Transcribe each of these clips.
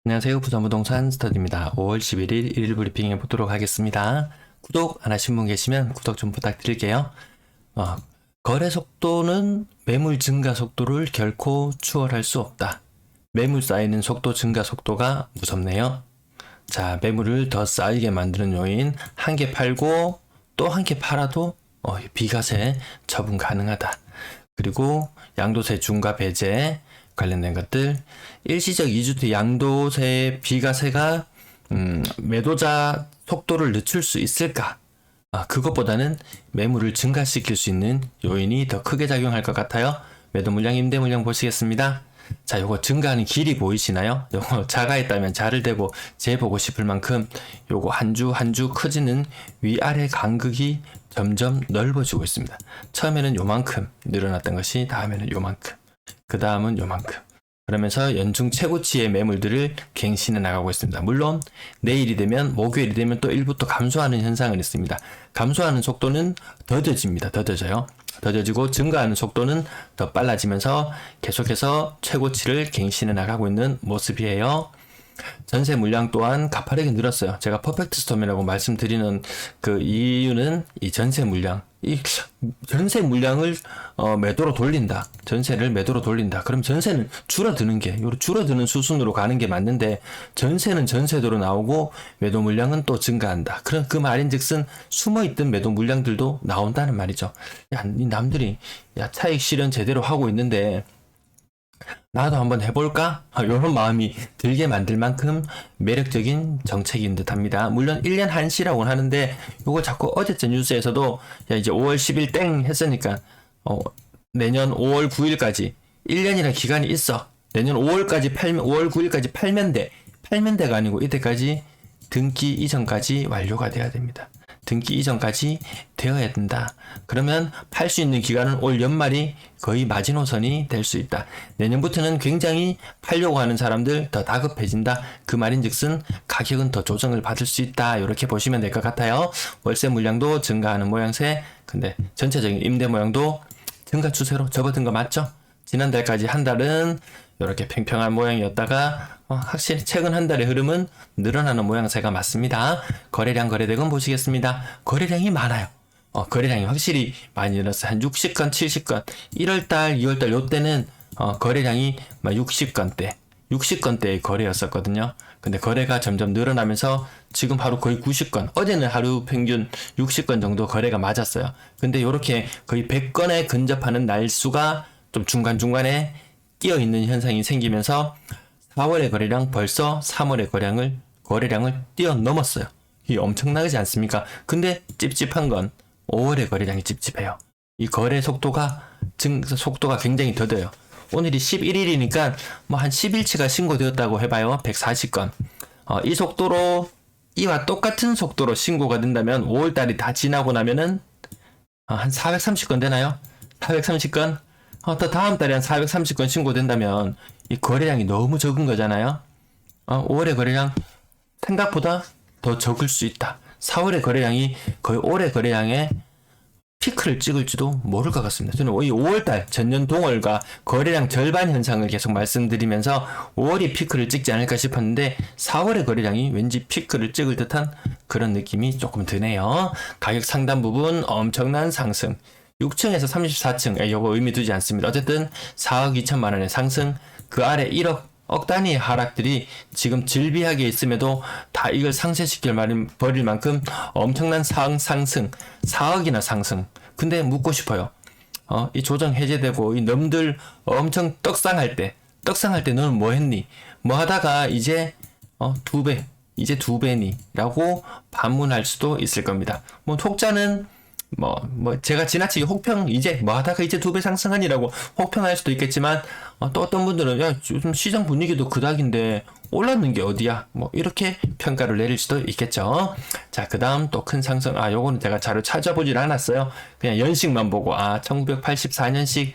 안녕하세요. 부산부동산 스터디입니다. 5월 11일 일일 브리핑 해보도록 하겠습니다. 구독 안 하신 분 계시면 구독 좀 부탁드릴게요. 거래 속도는 매물 증가 속도를 결코 추월할 수 없다. 매물 쌓이는 속도 증가 속도가 무섭네요. 자, 매물을 더 쌓이게 만드는 요인, 한 개 팔고 또 한 개 팔아도 비과세 처분 가능하다. 그리고 양도세 중과 배제 관련된 것들, 일시적 2주택 양도세 비과세가 매도자 속도를 늦출 수 있을까? 그것보다는 매물을 증가시킬 수 있는 요인이 더 크게 작용할 것 같아요. 매도 물량, 임대 물량 보시겠습니다. 자, 요거 증가하는 길이 보이시나요? 요거 자가했다면 자를 대고 재보고 싶을 만큼 요거 한 주 한 주 커지는 위아래 간극이 점점 넓어지고 있습니다. 처음에는 요만큼 늘어났던 것이 다음에는 요만큼, 그 다음은 요만큼. 그러면서 연중 최고치의 매물들을 갱신해 나가고 있습니다. 물론 내일이 되면, 목요일이 되면 또 일부 또 감소하는 현상은 있습니다. 감소하는 속도는 더뎌집니다. 더뎌지고 증가하는 속도는 더 빨라지면서 계속해서 최고치를 갱신해 나가고 있는 모습이에요. 전세 물량 또한 가파르게 늘었어요. 제가 퍼펙트 스톰이라고 말씀드리는 그 이유는 이 전세 물량을 매도로 돌린다. 전세를 매도로 돌린다. 그럼 전세는 줄어드는 수순으로 가는 게 맞는데, 전세는 전세대로 나오고 매도 물량은 또 증가한다. 그런 그 말인즉슨 숨어있던 매도 물량들도 나온다는 말이죠. 이 남들이 차익 실현 제대로 하고 있는데 나도 한번 해볼까? 이런 마음이 들게 만들 만큼 매력적인 정책인 듯 합니다. 물론 1년 한시라고는 하는데, 요거 자꾸 어제째 뉴스에서도 이제 5월 10일 땡 했으니까 내년 5월 9일까지 1년이라는 기간이 있어. 내년 5월 9일까지 팔면 돼가 아니고 이때까지 등기 이전까지 완료가 돼야 됩니다. 등기 이전까지 되어야 된다. 그러면 팔 수 있는 기간은 올 연말이 거의 마지노선이 될 수 있다. 내년부터는 굉장히 팔려고 하는 사람들 더 다급해진다. 그 말인즉슨 가격은 더 조정을 받을 수 있다. 이렇게 보시면 될 것 같아요. 월세 물량도 증가하는 모양새. 근데 전체적인 임대 모양도 증가 추세로 접어든 거 맞죠? 지난달까지 한 달은 이렇게 팽팽한 모양이었다가 확실히 최근 한 달의 흐름은 늘어나는 모양새가 맞습니다. 거래량, 거래대금 보시겠습니다. 거래량이 많아요. 거래량이 확실히 많이 늘었어요. 한 60건, 70건. 1월달, 2월달 요때는 거래량이 60건대의 거래였었거든요. 근데 거래가 점점 늘어나면서 지금 하루 거의 90건, 어제는 하루 평균 60건 정도 거래가 맞았어요. 근데 요렇게 거의 100건에 근접하는 날수가 좀 중간중간에 끼어있는 현상이 생기면서 4월의 거래량 벌써 3월의 거래량을 뛰어넘었어요. 이게 엄청나지 않습니까? 근데 찝찝한 건 5월의 거래량이 찝찝해요. 이 거래 속도가 굉장히 더뎌요. 오늘이 11일이니까 한 10일치가 신고되었다고 해봐요. 140건. 이 속도로, 이와 똑같은 속도로 신고가 된다면 5월달이 다 지나고 나면은 한 430건 되나요? 430건? 더 다음 달에 한 430건 신고된다면 이 거래량이 너무 적은 거잖아요. 5월의 거래량 생각보다 더 적을 수 있다. 4월의 거래량이 거의 올해 거래량의 피크를 찍을지도 모를 것 같습니다. 저는 이 5월달 전년 동월과 거래량 절반 현상을 계속 말씀드리면서 5월이 피크를 찍지 않을까 싶었는데 4월의 거래량이 왠지 피크를 찍을 듯한 그런 느낌이 조금 드네요. 가격 상단 부분 엄청난 상승. 6층에서 34층, 요거 의미 두지 않습니다. 어쨌든 4억 2천만 원의 상승, 그 아래 1억 단위의 하락들이 지금 질비하게 있음에도 다 이걸 버릴 만큼 엄청난 상승, 4억이나 상승. 근데 묻고 싶어요. 이 조정 해제되고 이 놈들 엄청 떡상할 때 너는 뭐 했니? 뭐 하다가 이제 두 배니? 라고 반문할 수도 있을 겁니다. 혹자는 제가 지나치게 혹평, 뭐 하다가 이제 2배 상승하니라고 혹평할 수도 있겠지만, 또 어떤 분들은, 요즘 시장 분위기도 그닥인데, 올랐는 게 어디야? 이렇게 평가를 내릴 수도 있겠죠. 자, 그 다음 또 큰 상승, 요거는 제가 자료 찾아보질 않았어요. 그냥 연식만 보고, 1984년식,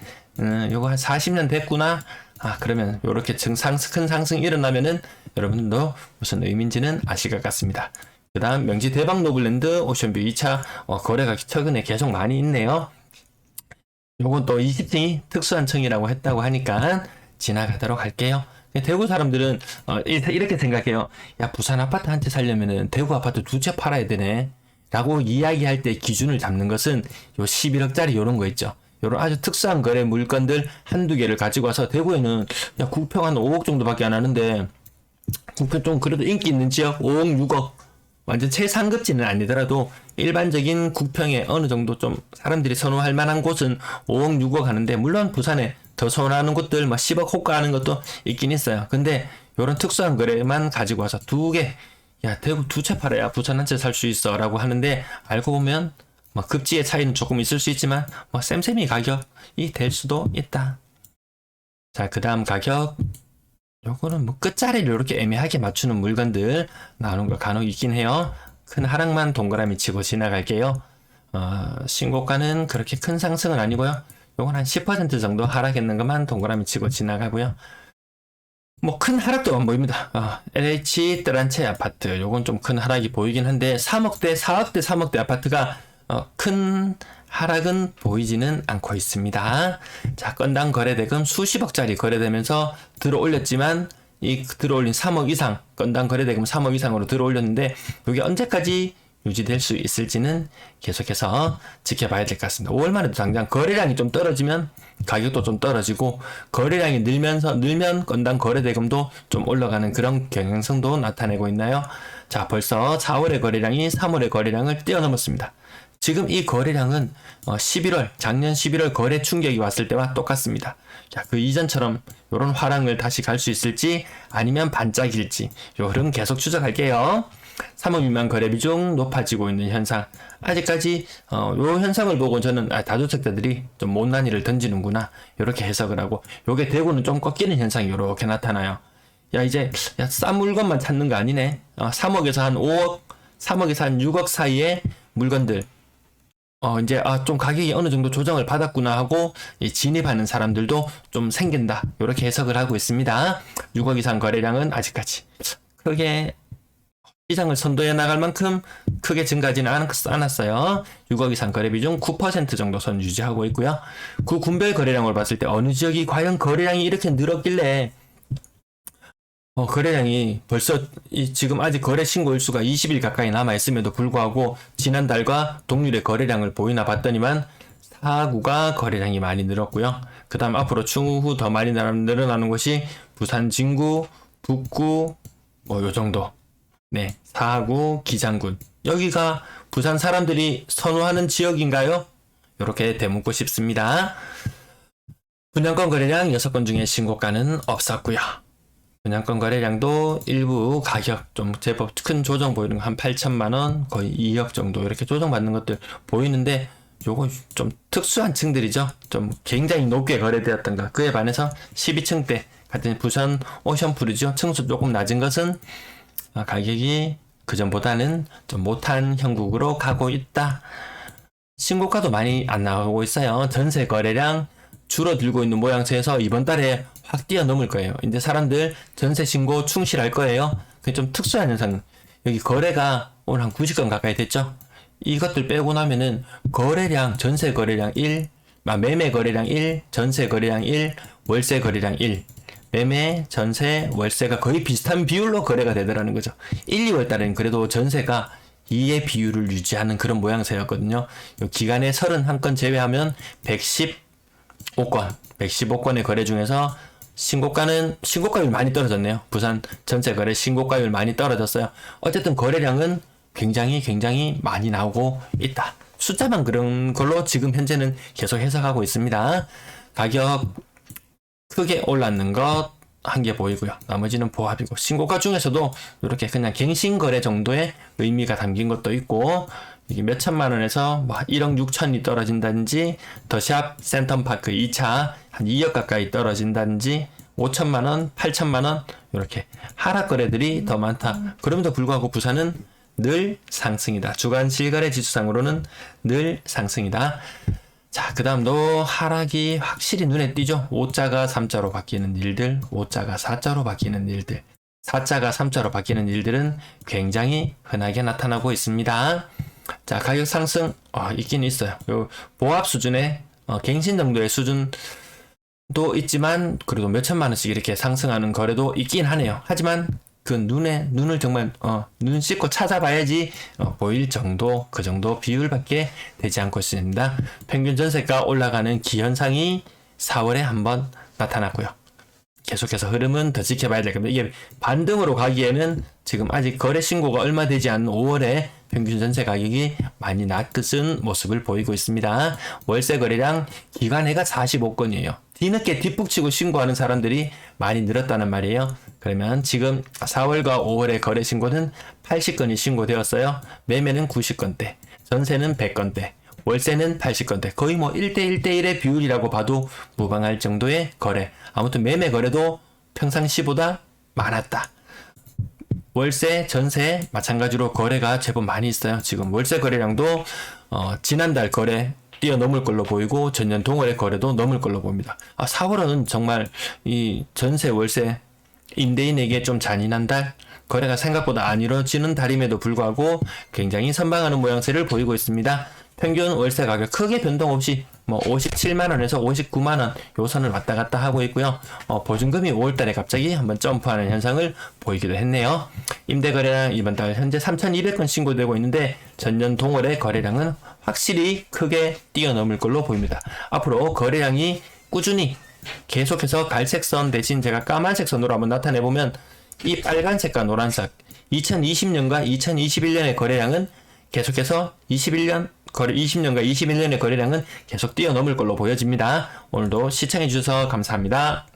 요거 한 40년 됐구나. 그러면 요렇게 큰 상승 일어나면은, 여러분들도 무슨 의미인지는 아실 것 같습니다. 그 다음 명지 대박 노블랜드 오션뷰 2차 거래가 최근에 계속 많이 있네요. 요건 또 20층이 특수한 층이라고 했다고 하니까 지나가도록 할게요. 대구 사람들은 이렇게 생각해요. 야, 부산 아파트 한 채 살려면은 대구 아파트 두 채 팔아야 되네. 라고 이야기할 때 기준을 잡는 것은 요 11억짜리 요런 거 있죠. 요런 아주 특수한 거래 물건들 한두 개를 가지고 와서 대구에는 야, 구평 한 5억 정도밖에 안 하는데 구평 좀 그래도 인기 있는 지역 5억, 6억 완전 최상급지는 아니더라도 일반적인 구평에 어느 정도 좀 사람들이 선호할 만한 곳은 5억, 6억 하는데 물론 부산에 더 선호하는 곳들 막 10억 호가하는 것도 있긴 있어요. 근데 요런 특수한 거래만 가지고 와서 두 개, 야 대구 두 채 팔아야 부산 한 채 살 수 있어 라고 하는데 알고 보면 뭐 급지의 차이는 조금 있을 수 있지만 뭐 쌤쌤이 가격이 될 수도 있다. 자, 그 다음 가격 요거는 뭐 끝자리를 이렇게 애매하게 맞추는 물건들 나오는 거 간혹 있긴 해요. 큰 하락만 동그라미 치고 지나갈게요. 신고가는 그렇게 큰 상승은 아니고요. 요건 한 10% 정도 하락했는 것만 동그라미 치고 지나가고요. 뭐 큰 하락도 안 보입니다. LH 뜨란체 아파트 요건 좀 큰 하락이 보이긴 한데 3억대, 4억대, 3억대 아파트가 큰 하락은 보이지는 않고 있습니다. 자, 건당 거래대금 수십억짜리 거래되면서 들어올렸지만 이 들어올린 3억 이상, 건당 거래대금 3억 이상으로 들어올렸는데 이게 언제까지 유지될 수 있을지는 계속해서 지켜봐야 될 것 같습니다. 5월만 해도 당장 거래량이 좀 떨어지면 가격도 좀 떨어지고 거래량이 늘면 건당 거래대금도 좀 올라가는 그런 경향성도 나타내고 있나요? 자, 벌써 4월의 거래량이 3월의 거래량을 뛰어넘었습니다. 지금 이 거래량은 11월, 작년 11월 거래 충격이 왔을 때와 똑같습니다. 자, 그 이전처럼 이런 화랑을 다시 갈 수 있을지 아니면 반짝일지 요 흐름 계속 추적할게요. 3억 미만 거래 비중 높아지고 있는 현상. 아직까지 요 현상을 보고 저는 다주택자들이 좀 못난 일을 던지는구나 이렇게 해석을 하고 요게 대구는 좀 꺾이는 현상이 이렇게 나타나요. 야, 이제 싼 물건만 찾는 거 아니네. 3억에서 한 5억, 3억에서 한 6억 사이의 물건들 이제 좀 가격이 어느 정도 조정을 받았구나 하고 진입하는 사람들도 좀 생긴다. 이렇게 해석을 하고 있습니다. 6억 이상 거래량은 아직까지 크게 시장을 선도해 나갈 만큼 크게 증가하지는 않았어요. 6억 이상 거래 비중 9% 정도 선 유지하고 있고요. 그 군별 거래량을 봤을 때 어느 지역이 과연 거래량이 이렇게 늘었길래 거래량이 벌써 지금 아직 거래 신고 일수가 20일 가까이 남아있음에도 불구하고 지난달과 동률의 거래량을 보이나 봤더니만 4구가 거래량이 많이 늘었고요. 그 다음 앞으로 추후 더 많이 늘어나는 것이 부산 진구, 북구 요 정도. 네, 4구, 기장군. 여기가 부산 사람들이 선호하는 지역인가요? 이렇게 되묻고 싶습니다. 분양권 거래량 6건 중에 신고가는 없었고요. 분양권 거래량도 일부 가격 좀 제법 큰 조정 보이는 거 한 8천만원 거의 2억 정도 이렇게 조정받는 것들 보이는데 요거 좀 특수한 층들이죠. 좀 굉장히 높게 거래되었던가 그에 반해서 12층대 같은 부산 오션풀이죠. 층수 조금 낮은 것은 가격이 그전보다는 좀 못한 형국으로 가고 있다. 신고가도 많이 안 나오고 있어요. 전세 거래량 줄어들고 있는 모양새에서 이번 달에 확 뛰어넘을 거예요. 이제 사람들 전세 신고 충실할 거예요. 그게 좀 특수한 현상. 여기 거래가 오늘 한 90건 가까이 됐죠. 이것들 빼고 나면은 거래량, 전세 거래량 1, 매매 거래량 1, 전세 거래량 1, 월세 거래량 1. 매매, 전세, 월세가 거의 비슷한 비율로 거래가 되더라는 거죠. 1, 2월 달에는 그래도 전세가 2의 비율을 유지하는 그런 모양새였거든요. 기간에 31건 제외하면 115건, 115건의 거래 중에서 신고가율 많이 떨어졌네요. 부산 전체 거래 신고가율 많이 떨어졌어요. 어쨌든 거래량은 굉장히 많이 나오고 있다. 숫자만 그런 걸로 지금 현재는 계속 해석하고 있습니다. 가격 크게 올랐는 것 한 개 보이고요. 나머지는 보합이고 신고가 중에서도 이렇게 그냥 갱신거래 정도의 의미가 담긴 것도 있고 이게 몇 천만 원에서 뭐 1억 6천이 떨어진다든지 더샵 센텀파크 2차 한 2억 가까이 떨어진다든지 5천만 원, 8천만 원 이렇게 하락 거래들이 더 많다. 그럼에도 불구하고 부산은 늘 상승이다. 주간 실거래 지수상으로는 늘 상승이다. 자, 그 다음도 하락이 확실히 눈에 띄죠. 5자가 3자로 바뀌는 일들, 5자가 4자로 바뀌는 일들, 4자가 3자로 바뀌는 일들은 굉장히 흔하게 나타나고 있습니다. 자, 가격 상승 있긴 있어요. 요 보합 수준의 갱신 정도의 수준 도 있지만 그래도 몇 천만 원씩 이렇게 상승하는 거래도 있긴 하네요. 하지만 그 눈을 정말 눈 씻고 찾아봐야지 보일 정도, 그 정도 비율밖에 되지 않고 있습니다. 평균 전세가 올라가는 기현상이 4월에 한번 나타났고요. 계속해서 흐름은 더 지켜봐야 될 겁니다. 이게 반등으로 가기에는 지금 아직 거래 신고가 얼마 되지 않은 5월에 평균 전세 가격이 많이 낮은 모습을 보이고 있습니다. 월세 거래량 기간해가 45건이에요. 뒤늦게 뒷북치고 신고하는 사람들이 많이 늘었다는 말이에요. 그러면 지금 4월과 5월의 거래 신고는 80건이 신고되었어요. 매매는 90건대, 전세는 100건대, 월세는 80건대, 거의 뭐 1대1대1의 비율이라고 봐도 무방할 정도의 거래. 아무튼 매매 거래도 평상시보다 많았다. 월세, 전세 마찬가지로 거래가 제법 많이 있어요. 지금 월세 거래량도 지난달 거래 뛰어넘을 걸로 보이고 전년 동월의 거래도 넘을 걸로 보입니다. 4월은 정말 이 전세, 월세 임대인에게 좀 잔인한 달, 거래가 생각보다 안 이루어지는 달임에도 불구하고 굉장히 선방하는 모양새를 보이고 있습니다. 평균 월세 가격 크게 변동 없이 57만원에서 59만원 요 선을 왔다 갔다 하고 있고요. 보증금이 5월달에 갑자기 한번 점프하는 현상을 보이기도 했네요. 임대거래량 이번 달 현재 3,200건 신고되고 있는데 전년 동월의 거래량은 확실히 크게 뛰어넘을 걸로 보입니다. 앞으로 거래량이 꾸준히 계속해서 갈색 선 대신 제가 까만색 선으로 한번 나타내보면 이 빨간색과 노란색 2020년과 2021년의 거래량은 계속해서 20년과 21년의 거래량은 계속 뛰어넘을 걸로 보여집니다. 오늘도 시청해주셔서 감사합니다.